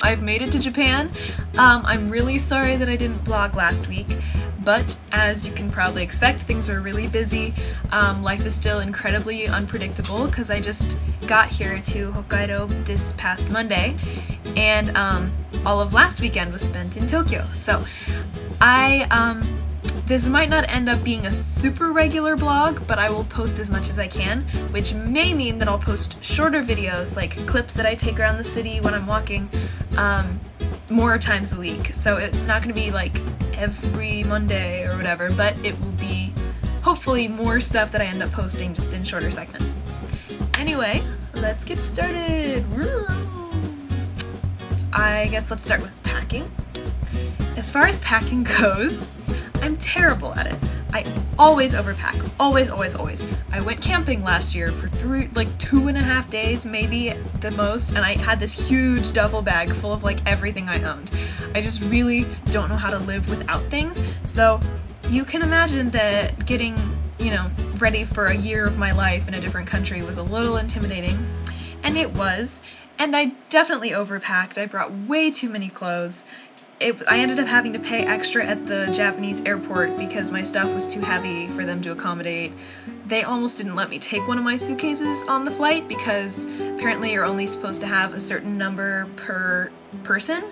I've made it to Japan. I'm really sorry that I didn't vlog last week, but as you can probably expect, things were really busy. Life is still incredibly unpredictable because I just got here to Hokkaido this past Monday, and all of last weekend was spent in Tokyo. So this might not end up being a super regular vlog, but I will post as much as I can, which may mean that I'll post shorter videos, like clips that I take around the city when I'm walking, more times a week. So it's not going to be like every Monday or whatever, but it will be hopefully more stuff that I end up posting just in shorter segments. Anyway, let's get started! I guess let's start with packing. As far as packing goes, I'm terrible at it. I always overpack. Always, always, always. I went camping last year for 2.5 days, maybe at the most, and I had this huge duffel bag full of like everything I owned. I just really don't know how to live without things, so you can imagine that getting, ready for a year of my life in a different country was a little intimidating, and it was, and I definitely overpacked. I brought way too many clothes. I ended up having to pay extra at the Japanese airport because my stuff was too heavy for them to accommodate. They almost didn't let me take one of my suitcases on the flight because apparently you're only supposed to have a certain number per person.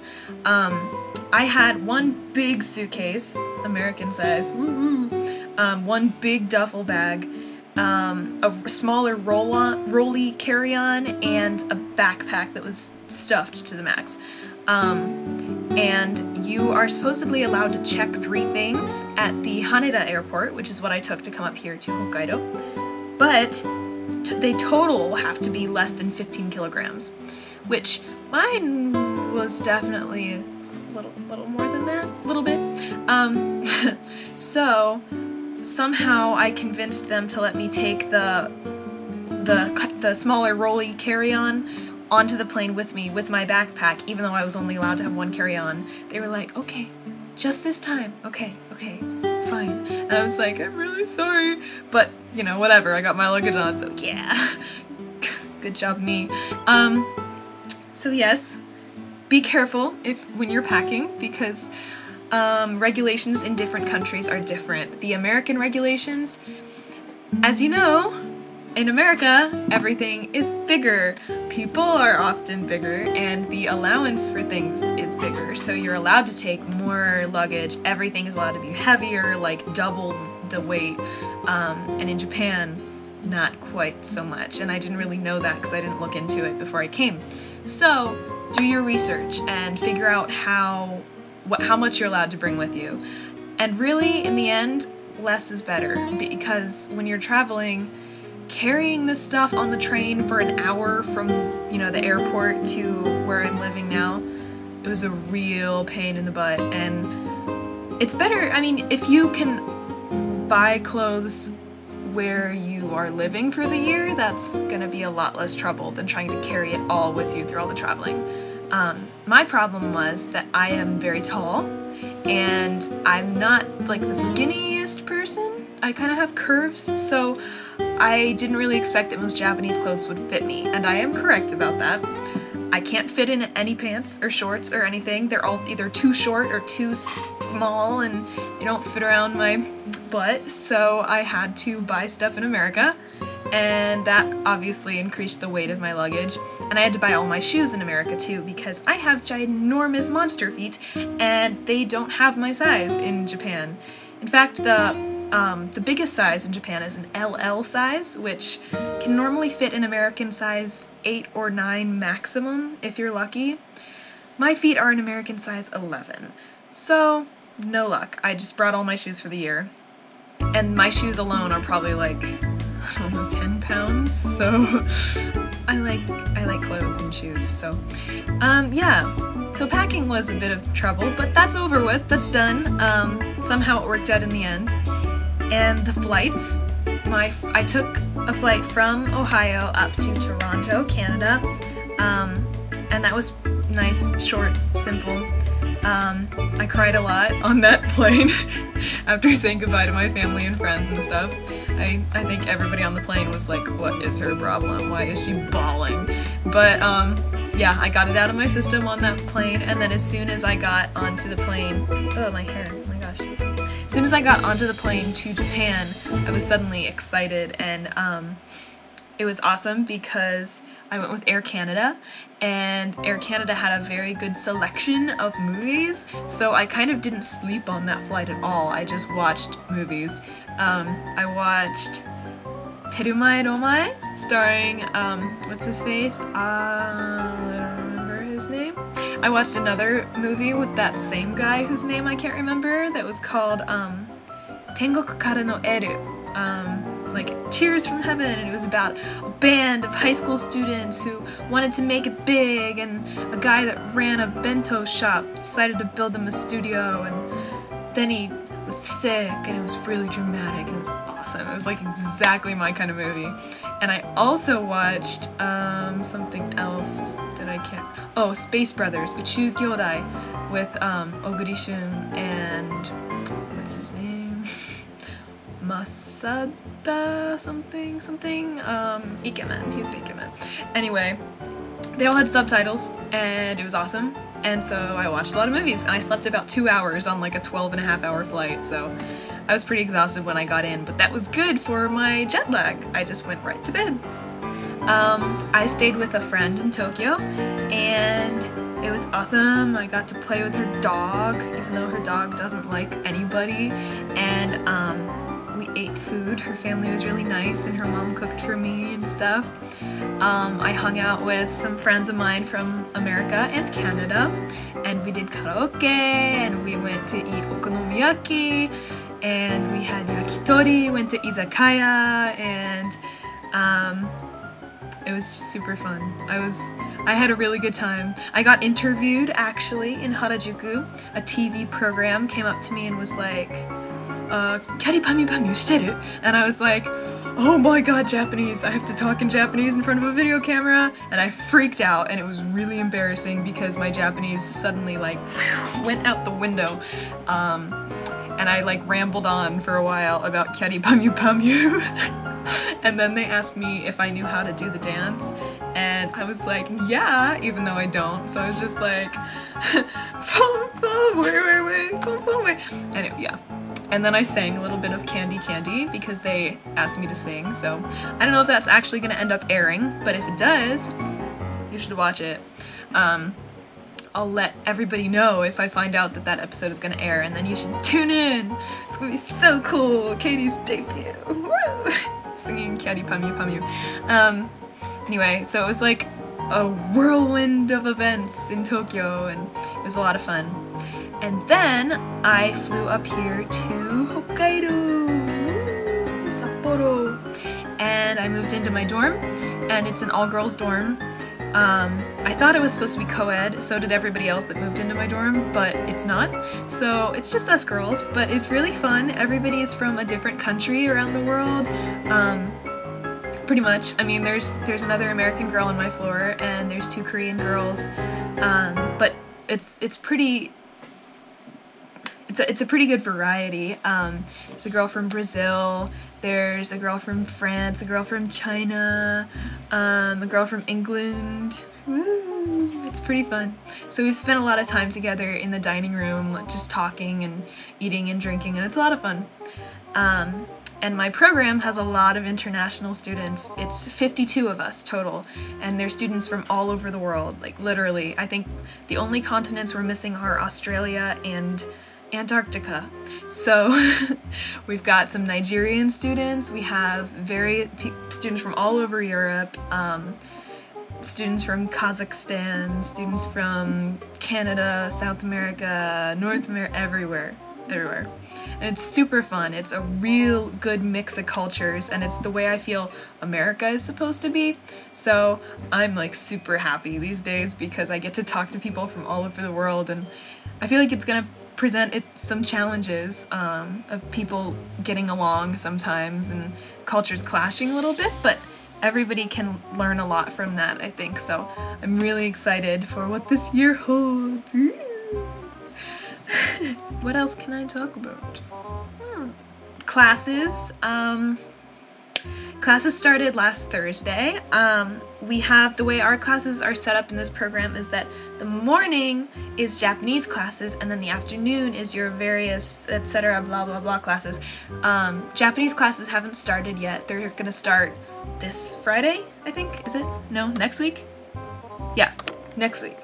I had one big suitcase, American size, one big duffel bag, a smaller rolly carry-on, and a backpack that was stuffed to the max. And you are supposedly allowed to check 3 things at the Haneda airport, which is what I took to come up here to Hokkaido, but they total have to be less than 15 kilograms, which mine was definitely a little more than that, a little bit. So somehow I convinced them to let me take the smaller rolly carry-on onto the plane with me with my backpack, even though I was only allowed to have one carry-on. They were like, okay, just this time, okay, fine. And I was like, I'm really sorry, but whatever, I got my luggage on, so yeah. Good job me. So yes, be careful when you're packing, because regulations in different countries are different. The American regulations, as you know, in America, everything is bigger. People are often bigger, and the allowance for things is bigger, so you're allowed to take more luggage. Everything is allowed to be heavier, like double the weight, and in Japan, not quite so much, and I didn't really know that because I didn't look into it before I came. So, do your research and figure out how much you're allowed to bring with you. And really, in the end, less is better, because when you're traveling, carrying this stuff on the train for an hour from, the airport to where I'm living now, it was a real pain in the butt, and it's better, if you can buy clothes where you are living for the year, that's gonna be a lot less trouble than trying to carry it all with you through all the traveling. My problem was that I am very tall, and I'm not, like, the skinniest person. I kind of have curves, so I didn't really expect that most Japanese clothes would fit me, and I am correct about that. I can't fit in any pants or shorts or anything. They're all either too short or too small, and they don't fit around my butt, so I had to buy stuff in America, and that obviously increased the weight of my luggage. And I had to buy all my shoes in America too, because I have ginormous monster feet, and they don't have my size in Japan. In fact, the biggest size in Japan is an LL size, which can normally fit an American size 8 or 9 maximum, if you're lucky. My feet are an American size 11, so no luck. I just brought all my shoes for the year, and my shoes alone are probably like, I don't know, 10 pounds, so I like clothes and shoes, so yeah. So packing was a bit of trouble, but that's over with, that's done. Somehow it worked out in the end. And the flights, I took a flight from Ohio up to Toronto, Canada, and that was nice, short, simple. I cried a lot on that plane after saying goodbye to my family and friends and stuff. I think everybody on the plane was like, what is her problem? Why is she bawling? But yeah, I got it out of my system on that plane, and then as soon as I got onto the plane, oh my hair, oh my gosh. As soon as I got onto the plane to Japan, I was suddenly excited, and it was awesome because I went with Air Canada, and Air Canada had a very good selection of movies, so I kind of didn't sleep on that flight at all. I just watched movies. I watched Terumae Romae, starring, what's his face? I don't remember his name. I watched another movie with that same guy whose name I can't remember that was called, Tengoku Kara no Eru. Like Cheers from Heaven, and it was about a band of high school students who wanted to make it big, and a guy that ran a bento shop decided to build them a studio, and then he was sick, and it was really dramatic, and it was awesome. It was like exactly my kind of movie. And I also watched something else that I can't... Oh, Space Brothers, Uchu Kyodai, with Oguri Shun and... what's his name? Masada something, Ikemen, he's the Ikemen. Anyway, they all had subtitles, and it was awesome, and so I watched a lot of movies, and I slept about 2 hours on like a 12-and-a-half-hour flight, so I was pretty exhausted when I got in, but that was good for my jet lag. I just went right to bed. I stayed with a friend in Tokyo, and it was awesome. I got to play with her dog, even though her dog doesn't like anybody, and we ate food. Her family was really nice, and her mom cooked for me and stuff. I hung out with some friends of mine from America and Canada, and we did karaoke, and we went to eat okonomiyaki, and we had yakitori, went to izakaya, and it was just super fun. I had a really good time. I got interviewed actually in Harajuku. A TV program came up to me and was like, "Kyari pamyu pamyu shiteru?" And I was like, oh my god, Japanese, I have to talk in Japanese in front of a video camera, and I freaked out, and it was really embarrassing because my Japanese suddenly like went out the window, and I like rambled on for a while about Kyari pamyu pamyu. And then they asked me if I knew how to do the dance, and I was like, yeah, even though I don't, so I was just like, anyway, yeah. And then I sang a little bit of Candy Candy because they asked me to sing, so I don't know if that's actually going to end up airing, but if it does, you should watch it. I'll let everybody know if I find out that that episode is going to air, and then you should tune in. It's going to be so cool. Katie's debut. Woo! Singing Kyari pamyu pamyu. Anyway, so it was like a whirlwind of events in Tokyo, and it was a lot of fun. And then I flew up here to Hokkaido, Sapporo, and I moved into my dorm, and it's an all-girls dorm. I thought it was supposed to be co-ed, so did everybody else that moved into my dorm, but it's not. So it's just us girls, but it's really fun. Everybody is from a different country around the world. Pretty much. I mean, there's another American girl on my floor, and there's 2 Korean girls. But it's a pretty good variety. There's a girl from Brazil, there's a girl from France, a girl from China, a girl from England. Woo! It's pretty fun. So we've spent a lot of time together in the dining room, just talking and eating and drinking, and it's a lot of fun. And my program has a lot of international students. It's 52 of us total, and they're students from all over the world, like literally. I think the only continents we're missing are Australia and Antarctica. So we've got some Nigerian students, we have students from all over Europe, students from Kazakhstan, students from Canada, South America, North America, everywhere. And it's super fun. It's a real good mix of cultures, and it's the way I feel America is supposed to be. So I'm like super happy these days because I get to talk to people from all over the world, and I feel like it's gonna present some challenges of people getting along sometimes and cultures clashing a little bit, but everybody can learn a lot from that, I think. So I'm really excited for what this year holds. What else can I talk about? Classes. Classes started last Thursday. We have, the way our classes are set up in this program is that the morning is Japanese classes and then the afternoon is your various etc. blah blah blah classes. Japanese classes haven't started yet. They're gonna start this Friday, I think. Is it? No, next week? Yeah, next week.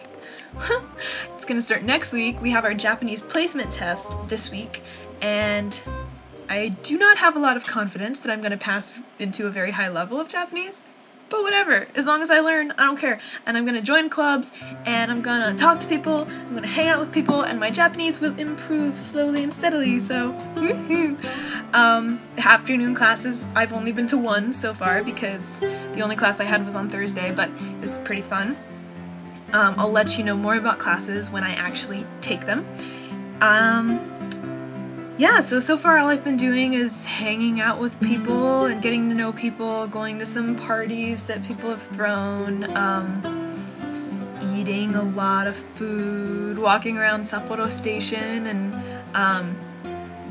It's gonna start next week. We have our Japanese placement test this week, and I do not have a lot of confidence that I'm gonna pass into a very high level of Japanese. But whatever, as long as I learn, I don't care. And I'm gonna join clubs, and I'm gonna talk to people, I'm gonna hang out with people, and my Japanese will improve slowly and steadily, so woohoo! Afternoon classes, I've only been to one so far because the only class I had was on Thursday, but it was pretty fun. I'll let you know more about classes when I actually take them. Yeah, so far all I've been doing is hanging out with people and getting to know people, going to some parties that people have thrown, eating a lot of food, walking around Sapporo Station, and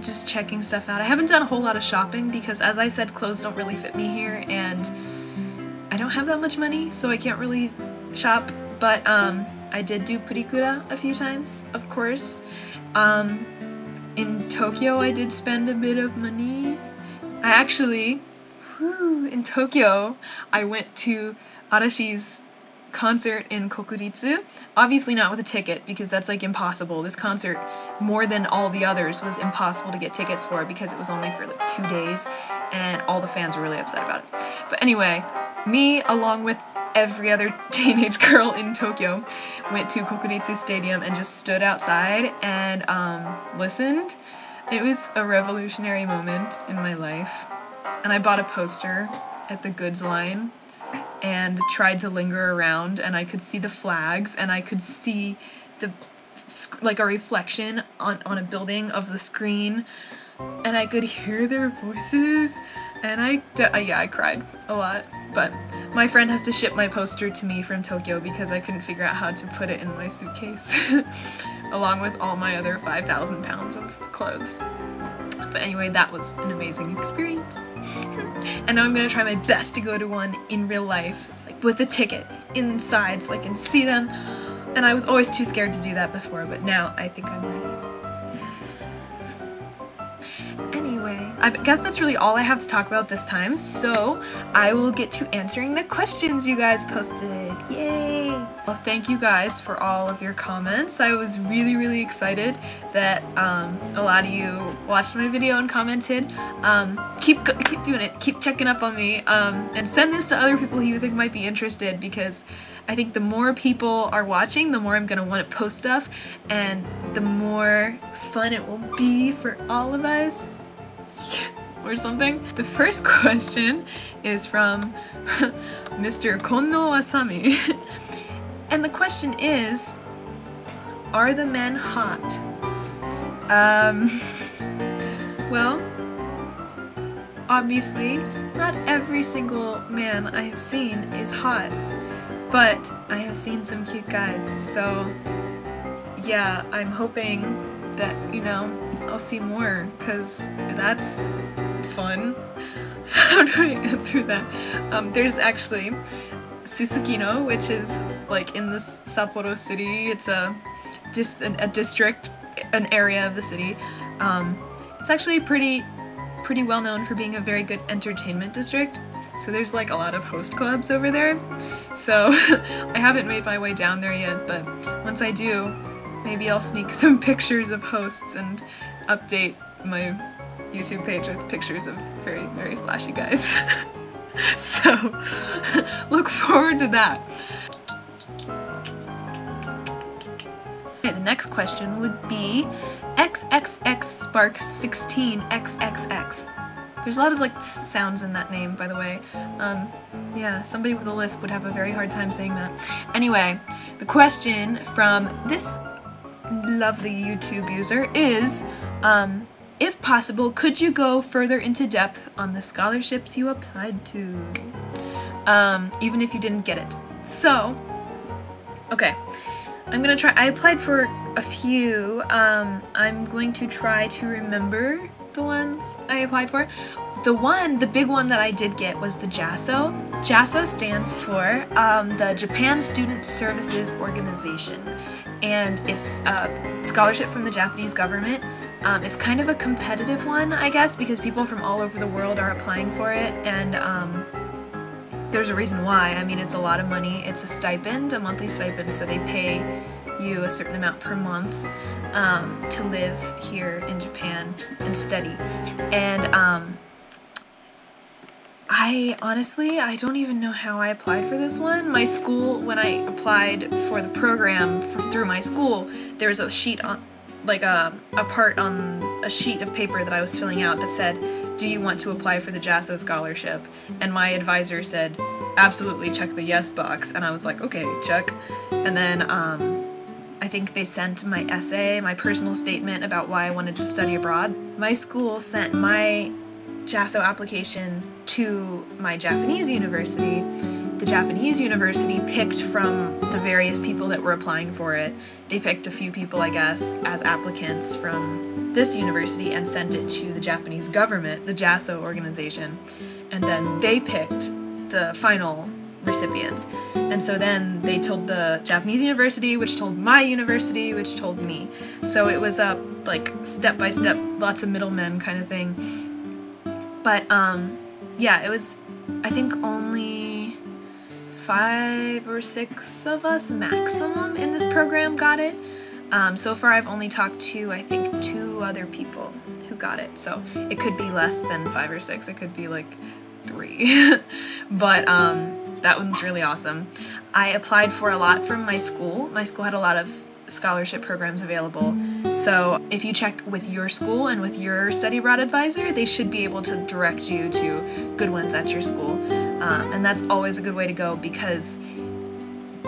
just checking stuff out. I haven't done a whole lot of shopping because, as I said, clothes don't really fit me here, and I don't have that much money, so I can't really shop, but I did do purikura a few times, of course. In Tokyo, I did spend a bit of money. I actually, in Tokyo, I went to Arashi's concert in Kokuritsu. Obviously not with a ticket, because that's like impossible. This concert, more than all the others, was impossible to get tickets for because it was only for like 2 days, and all the fans were really upset about it. But anyway, me, along with every other teenage girl in Tokyo, went to Kokuritsu Stadium and just stood outside and listened. It was a revolutionary moment in my life, and I bought a poster at the goods line and tried to linger around, and I could see the flags, and I could see the like a reflection on a building of the screen, and I could hear their voices, and I cried a lot. But my friend has to ship my poster to me from Tokyo because I couldn't figure out how to put it in my suitcase, along with all my other 5,000 pounds of clothes. But anyway, that was an amazing experience. And now I'm gonna try my best to go to one in real life, like with a ticket inside so I can see them. And I was always too scared to do that before, but now I think I'm ready. Anyway, I guess that's really all I have to talk about this time, so I will get to answering the questions you guys posted. Yay! Well, thank you guys for all of your comments. I was really excited that a lot of you watched my video and commented. Keep doing it. Keep checking up on me, and send this to other people who you think might be interested, because I think the more people are watching, the more I'm gonna want to post stuff, and the more fun it will be for all of us. Or something. The first question is from Mr. Konno Asami. And the question is, are the men hot? Well, obviously, not every single man I have seen is hot, but I have seen some cute guys, so yeah, I'm hoping that, you know, I'll see more, because that's fun. How do I answer that? There's actually Susukino, which is like in the Sapporo city. It's a district, an area of the city. It's actually pretty well known for being a very good entertainment district. So there's like a lot of host clubs over there. So I haven't made my way down there yet, but once I do, maybe I'll sneak some pictures of hosts and update my YouTube page with pictures of very flashy guys. So look forward to that. Okay, the next question would be XXX Spark 16 XXX. There's a lot of like sounds in that name, by the way. Yeah, somebody with a lisp would have a very hard time saying that. Anyway, the question from this lovely YouTube user is, if possible, could you go further into depth on the scholarships you applied to? Even if you didn't get it. So, okay, I'm gonna try. I applied for a few. I'm going to try to remember the ones I applied for. the big one that I did get was the JASO. JASO stands for the Japan Student Services Organization, and it's a scholarship from the Japanese government. It's kind of a competitive one, I guess, because people from all over the world are applying for it, and there's a reason why. I mean, it's a lot of money. It's a stipend, a monthly stipend, so they pay you a certain amount per month to live here in Japan and study. And I don't even know how I applied for this one. My school, when I applied for the program through my school, there was a sheet on, like a part on a sheet of paper that I was filling out that said, do you want to apply for the JASO scholarship? And my advisor said, absolutely, check the yes box. And I was like, okay, check. And then I think they sent my essay, my personal statement about why I wanted to study abroad. My school sent my JASO application to my Japanese university. The Japanese university picked from the various people that were applying for it. They picked a few people, I guess, as applicants from this university and sent it to the Japanese government, the JASO organization, and then they picked the final recipients. And so then they told the Japanese university, which told my university, which told me. So it was a like step by step, lots of middlemen kind of thing. But yeah, it was, I think, only 5 or 6 of us maximum in this program got it. So far I've only talked to, I think, 2 other people who got it. So it could be less than 5 or 6. It could be like 3. But that one's really awesome. I applied for a lot from my school. My school had a lot of scholarship programs available. So if you check with your school and with your study abroad advisor, they should be able to direct you to good ones at your school. And that's always a good way to go, because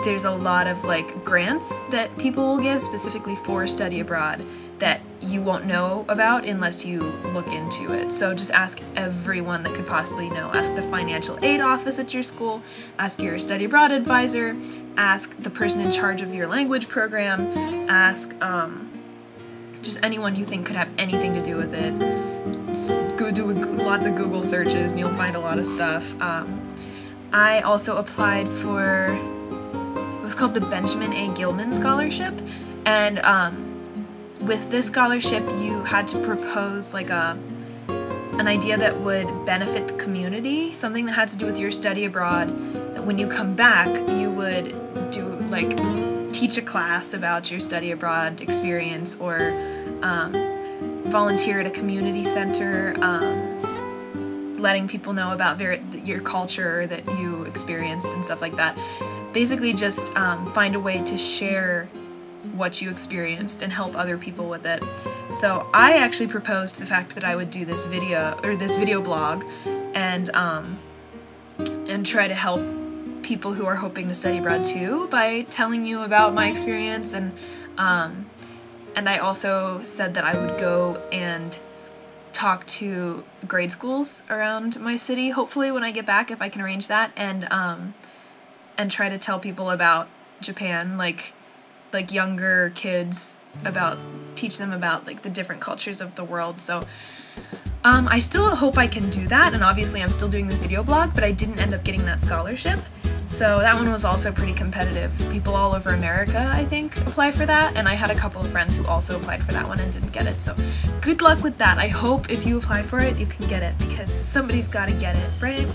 there's a lot of like grants that people will give specifically for study abroad that you won't know about unless you look into it. So just ask everyone that could possibly know. Ask the financial aid office at your school, ask your study abroad advisor, ask the person in charge of your language program, ask just anyone you think could have anything to do with it. Just go do lots of Google searches and you'll find a lot of stuff. I also applied for, it was called the Benjamin A. Gilman Scholarship, and with this scholarship you had to propose like an idea that would benefit the community, something that had to do with your study abroad, that when you come back you would do like teach a class about your study abroad experience, or volunteer at a community center, letting people know about your culture that you experienced and stuff like that. Basically just find a way to share what you experienced and help other people with it. So I actually proposed the fact that I would do this video blog and try to help people who are hoping to study abroad too by telling you about my experience, and I also said that I would go and talk to grade schools around my city, hopefully when I get back, if I can arrange that, and try to tell people about Japan, like younger kids, teach them about like the different cultures of the world. So I still hope I can do that, and obviously I'm still doing this video blog, but I didn't end up getting that scholarship. So that one was also pretty competitive. People all over America, I think, apply for that, and I had a couple of friends who also applied for that one and didn't get it. So good luck with that. I hope if you apply for it, you can get it, because somebody's got to get it, right?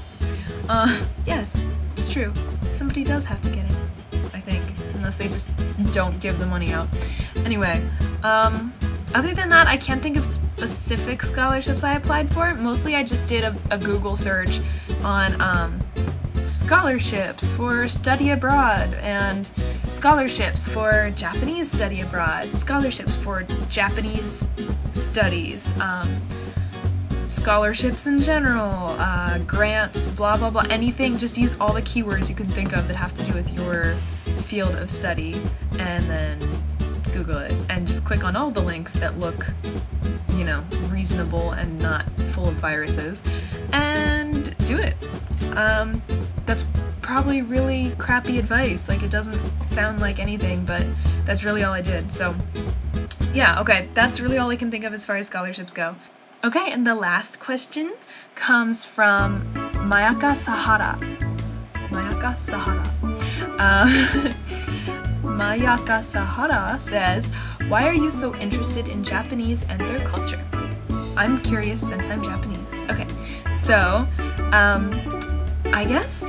Yes, it's true. Somebody does have to get it, I think, unless they just don't give the money out. Anyway, other than that, I can't think of specific scholarships I applied for. Mostly I just did a Google search on scholarships for study abroad, and scholarships for Japanese study abroad, scholarships for Japanese studies, scholarships in general, grants, blah blah blah, anything. Just use all the keywords you can think of that have to do with your field of study, and then Google it, and just click on all the links that look, you know, reasonable and not full of viruses, and do it. That's probably really crappy advice, like it doesn't sound like anything, but that's really all I did. So yeah, okay, that's really all I can think of as far as scholarships go. Okay, and the last question comes from Mayaka Sahara. Mayaka Sahara. Mayaka Sahara says, why are you so interested in Japanese and their culture? I'm curious since I'm Japanese. Okay, so, I guess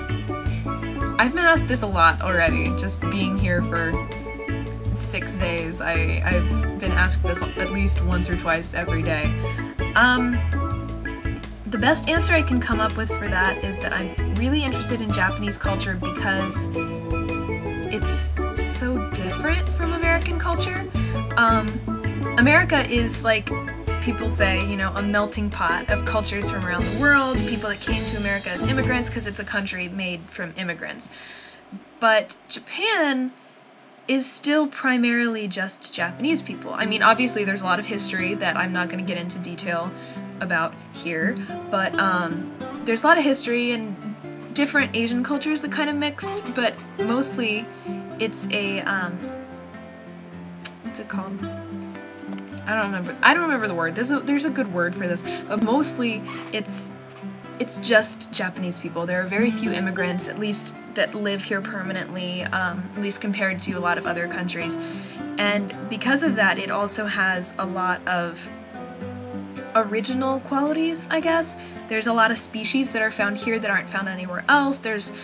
I've been asked this a lot already, just being here for 6 days. I've been asked this at least once or twice every day. The best answer I can come up with for that is that I'm really interested in Japanese culture because it's so different from American culture. America is, like people say, you know, a melting pot of cultures from around the world, people that came to America as immigrants because it's a country made from immigrants. But Japan is still primarily just Japanese people. I mean, obviously there's a lot of history that I'm not going to get into detail about here, but there's a lot of history and different Asian cultures that kind of mixed, but mostly it's a, what's it called? I don't remember the word. There's a good word for this, but mostly it's just Japanese people. There are very few immigrants, at least that live here permanently, at least compared to a lot of other countries. And because of that, it also has a lot of original qualities, I guess. There's a lot of species that are found here that aren't found anywhere else. There's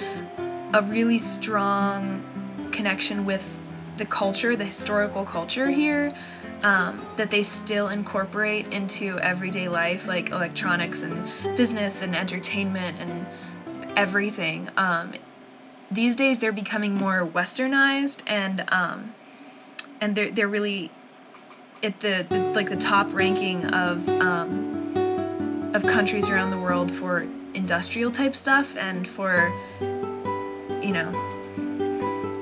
a really strong connection with the culture, the historical culture here, that they still incorporate into everyday life, like electronics and business and entertainment and everything. These days they're becoming more westernized, and they're really at the top ranking of countries around the world for industrial type stuff and for, you know,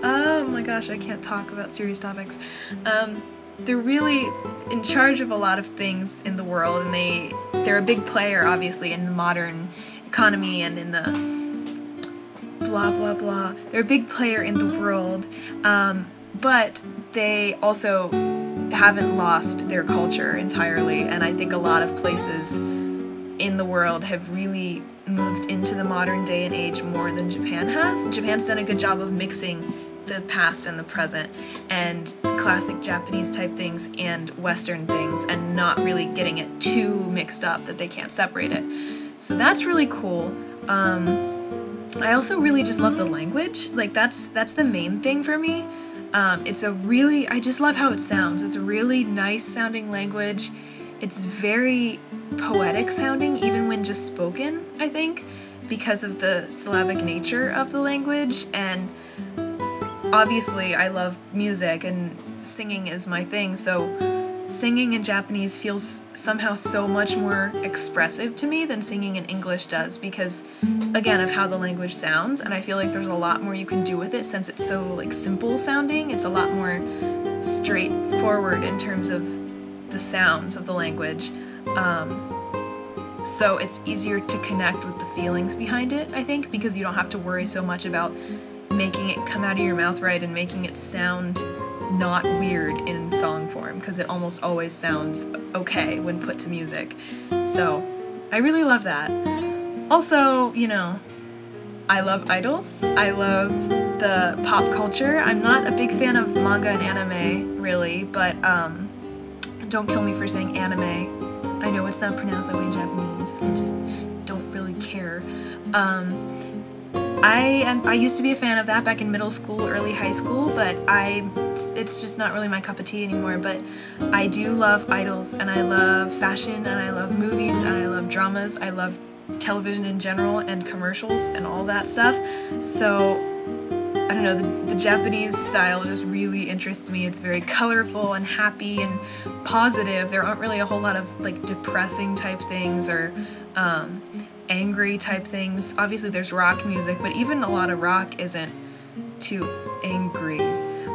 oh my gosh, I can't talk about serious topics. They're really in charge of a lot of things in the world, and they're a big player, obviously, in the modern economy and in the blah blah blah. They're a big player in the world, but they also haven't lost their culture entirely, and I think a lot of places in the world have really moved into the modern day and age more than Japan has. Japan's done a good job of mixing the past and the present, and classic Japanese type things and Western things, and not really getting it too mixed up that they can't separate it. So that's really cool. I also really just love the language. Like that's the main thing for me. I just love how it sounds. It's a really nice sounding language. It's very poetic sounding, even when just spoken, I think, because of the syllabic nature of the language. And obviously I love music and singing is my thing, so singing in Japanese feels somehow so much more expressive to me than singing in English does, because again of how the language sounds, and I feel like there's a lot more you can do with it since it's so like simple sounding. It's a lot more straightforward in terms of the sounds of the language, so it's easier to connect with the feelings behind it, I think, because you don't have to worry so much about making it come out of your mouth right and making it sound not weird in song form, because it almost always sounds okay when put to music. So I really love that. Also, you know, I love idols. I love the pop culture. I'm not a big fan of manga and anime, really, but don't kill me for saying anime. I know it's not pronounced that way in Japanese. I just don't really care. I used to be a fan of that back in middle school, early high school, but it's just not really my cup of tea anymore. But I do love idols, and I love fashion, and I love movies, and I love dramas. I love television in general, and commercials, and all that stuff. So, I don't know, the Japanese style just really interests me. It's very colorful and happy and positive. There aren't really a whole lot of like depressing type things or angry type things. Obviously there's rock music, but even a lot of rock isn't too angry.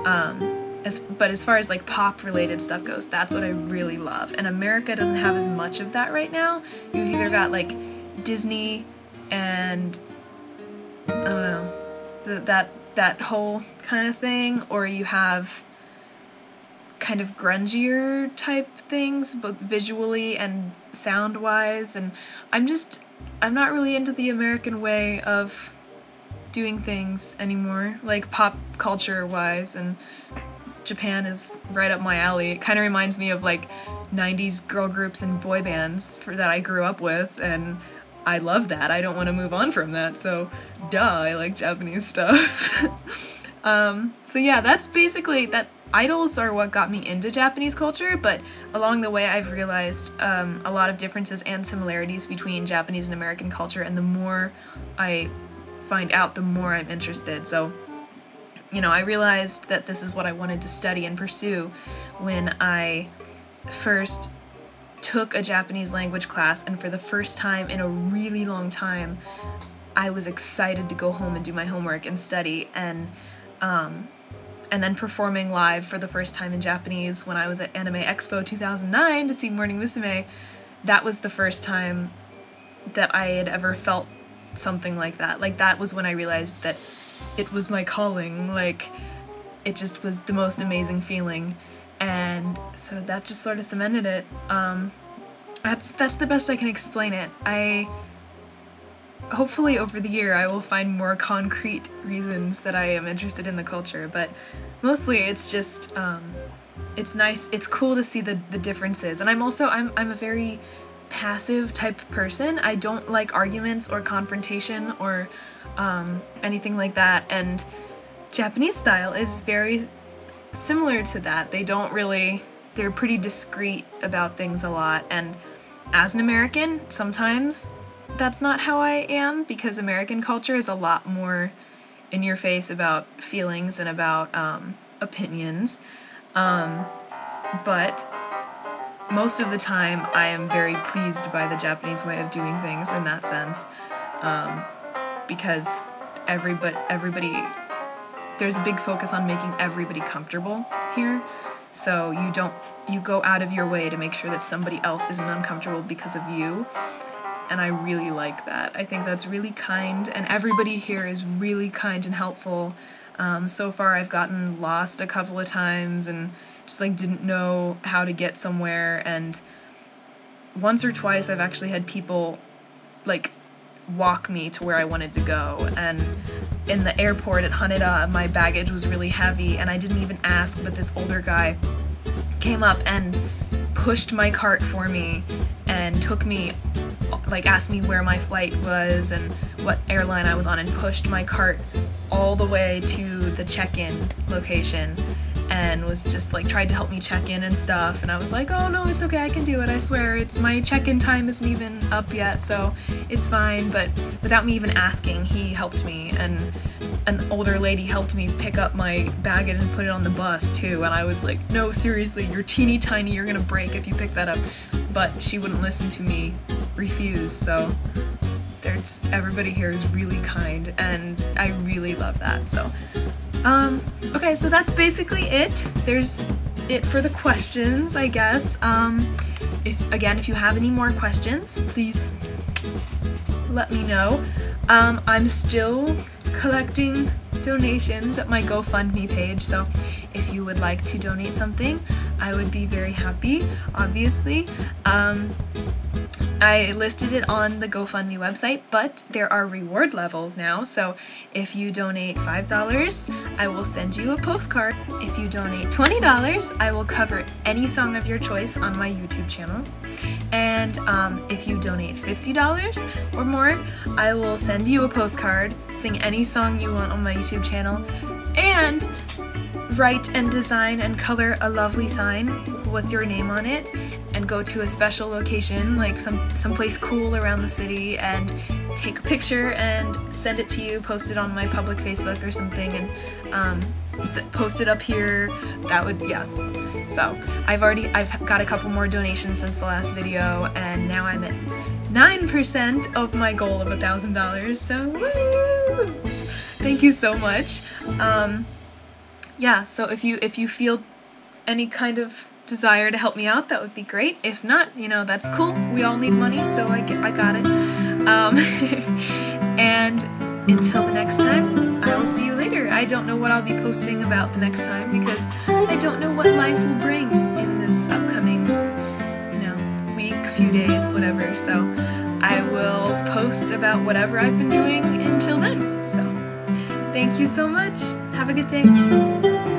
But as far as like pop related stuff goes, that's what I really love. And America doesn't have as much of that right now. You've either got like Disney and I don't know, that whole kind of thing, or you have kind of grungier type things, both visually and sound-wise, and I'm not really into the American way of doing things anymore, like pop culture-wise, and Japan is right up my alley. It kind of reminds me of like 90s girl groups and boy bands that I grew up with, and I love that. I don't want to move on from that, so duh, I like Japanese stuff. So yeah, that's basically that. Idols are what got me into Japanese culture, but along the way I've realized a lot of differences and similarities between Japanese and American culture, and the more I find out, the more I'm interested. So, you know, I realized that this is what I wanted to study and pursue when I first took a Japanese language class, and for the first time in a really long time, I was excited to go home and do my homework and study, and then performing live for the first time in Japanese when I was at Anime Expo 2009 to see Morning Musume. That was the first time that I had ever felt something like that. Like, that was when I realized that it was my calling. Like, it just was the most amazing feeling, and so that just sort of cemented it. That's the best I can explain it. Hopefully over the year I will find more concrete reasons that I am interested in the culture, but mostly it's just, it's nice, it's cool to see the differences. And I'm a very passive type person. I don't like arguments or confrontation or anything like that, and Japanese style is very similar to that. They're pretty discreet about things a lot, and as an American, sometimes that's not how I am, because American culture is a lot more in your face about feelings and about opinions, but most of the time I am very pleased by the Japanese way of doing things in that sense, because everybody, there's a big focus on making everybody comfortable here, so you go out of your way to make sure that somebody else isn't uncomfortable because of you. And I really like that. I think that's really kind, and everybody here is really kind and helpful. So far I've gotten lost a couple of times and just like didn't know how to get somewhere, and once or twice I've actually had people like walk me to where I wanted to go. And in the airport at Haneda, my baggage was really heavy and I didn't even ask, but this older guy came up and pushed my cart for me and took me, like asked me where my flight was and what airline I was on, and pushed my cart all the way to the check-in location and was just like tried to help me check in and stuff, and I was like, oh no, it's okay, I can do it, I swear, it's my check-in time isn't even up yet, so it's fine. But without me even asking, he helped me, and an older lady helped me pick up my baggage and put it on the bus too, and I was like, no, seriously, you're teeny tiny, you're gonna break if you pick that up. But she wouldn't listen to me refuse, so everybody here is really kind, and I really love that. So okay, so that's basically it. There's it for the questions, I guess. If you have any more questions, please let me know. I'm still collecting donations at my GoFundMe page, so if you would like to donate something, I would be very happy, obviously. I listed it on the GoFundMe website, but there are reward levels now, so if you donate $5, I will send you a postcard. If you donate $20, I will cover any song of your choice on my YouTube channel. And if you donate $50 or more, I will send you a postcard, sing any song you want on my YouTube channel, and write and design and color a lovely sign with your name on it, and go to a special location, like someplace cool around the city, and take a picture and send it to you, post it on my public Facebook or something, and post it up here. That would, yeah. So I've got a couple more donations since the last video, and now I'm at 9% of my goal of $1,000, so woo! Thank you so much. Yeah, so if you feel any kind of desire to help me out, that would be great. If not, you know, that's cool. We all need money, so I got it. And until the next time, I will will see you later. I don't know what I'll be posting about the next time because I don't know what life will bring in this upcoming, week, few days, whatever. So I will post about whatever I've been doing until then. So thank you so much. Have a good day.